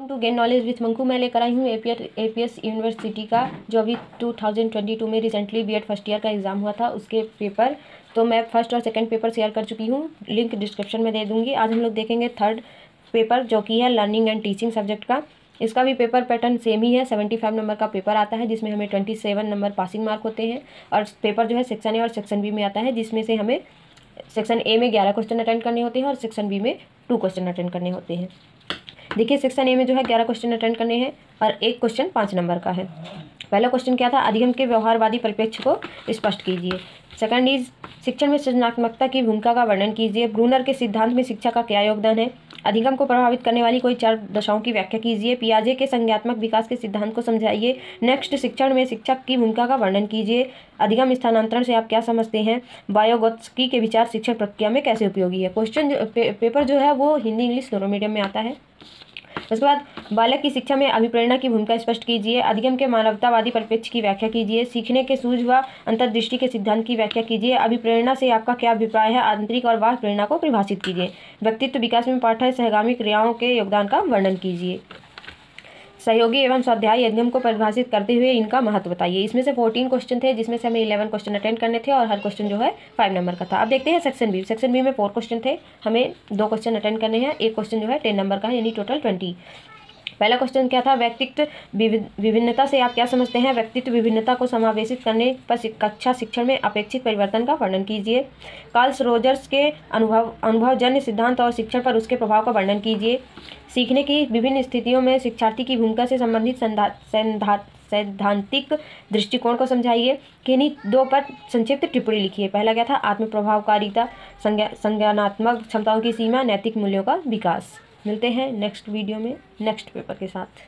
To gain knowledge with Manku मैं लेकर आई हूँ एपीएस यूनिवर्सिटी का जो अभी 2022 में रिसेंटली बीएड फर्स्ट ईयर का एग्ज़ाम हुआ था उसके पेपर। तो मैं फर्स्ट और सेकंड पेपर शेयर कर चुकी हूँ, लिंक डिस्क्रिप्शन में दे दूँगी। आज हम लोग देखेंगे थर्ड पेपर जो कि है लर्निंग एंड टीचिंग सब्जेक्ट का। इसका भी पेपर पैटर्न सेम ही है, 75 नंबर का पेपर आता है जिसमें हमें 27 नंबर पासिंग मार्क होते हैं। और पेपर जो है सेक्शन ए और सेक्शन बी में आता है, जिसमें से हमें सेक्शन ए में 11 क्वेश्चन अटेंड करने होते हैं और सेक्शन बी में 2 क्वेश्चन अटेंड करने होते हैं। देखिए सेक्शन ए में जो है 11 क्वेश्चन अटेंड करने हैं और एक क्वेश्चन 5 नंबर का है। पहला क्वेश्चन क्या था, अधिगम के व्यवहारवादी परिप्रेक्ष्य को स्पष्ट कीजिए। सेकंड इज शिक्षण में सृजनात्मकता की भूमिका का वर्णन कीजिए। ब्रूनर के सिद्धांत में शिक्षा का क्या योगदान है। अधिगम को प्रभावित करने वाली कोई 4 दशाओं की व्याख्या कीजिए। पियाजे के संज्ञात्मक विकास के सिद्धांत को समझाइए। नेक्स्ट शिक्षण में शिक्षक की भूमिका का वर्णन कीजिए। अधिगम स्थानांतरण से आप क्या समझते हैं। वायोगोत्स्की के विचार शिक्षण प्रक्रिया में कैसे उपयोगी है। क्वेश्चन पेपर जो है वो हिंदी इंग्लिश दोनों मीडियम में आता है। उसके बाद बालक की शिक्षा में अभिप्रेरणा की भूमिका स्पष्ट कीजिए। अधिगम के मानवतावादी परिप्रेक्ष्य की व्याख्या कीजिए। सीखने के सूझ व अंतर्दृष्टि के सिद्धांत की व्याख्या कीजिए। अभिप्रेरणा से आपका क्या अभिप्राय है। आंतरिक और बाह्य प्रेरणा को परिभाषित कीजिए। व्यक्तित्व विकास में पाठ्य सहगामी क्रियाओं के योगदान का वर्णन कीजिए। सहयोगी एवं स्वाध्याय अधिगम को परिभाषित करते हुए इनका महत्व बताइए। इसमें से 14 क्वेश्चन थे जिसमें से हमें 11 क्वेश्चन अटेंड करने थे और हर क्वेश्चन जो है 5 नंबर का था। अब देखते हैं सेक्शन बी। सेक्शन बी में 4 क्वेश्चन थे, हमें 2 क्वेश्चन अटेंड करने हैं, एक क्वेश्चन जो है 10 नंबर का है, यानी टोटल 20। पहला क्वेश्चन क्या था, व्यक्तित्व विभिन्नता से आप क्या समझते हैं। व्यक्तित्व विभिन्नता को समावेशित करने पर कक्षा शिक्षण में अपेक्षित परिवर्तन का वर्णन कीजिए। कार्ल रोजर्स के अनुभवजन्य सिद्धांत और शिक्षण पर उसके प्रभाव का वर्णन कीजिए। सीखने की विभिन्न स्थितियों में शिक्षार्थी की भूमिका से संबंधित सैद्धांतिक दृष्टिकोण को समझाइए। किन्हीं 2 पर संक्षिप्त टिप्पणी लिखिए। पहला क्या था, आत्म प्रभावकारिता, संज्ञानात्मक क्षमताओं की सीमा, नैतिक मूल्यों का विकास। मिलते हैं नेक्स्ट वीडियो में नेक्स्ट पेपर के साथ।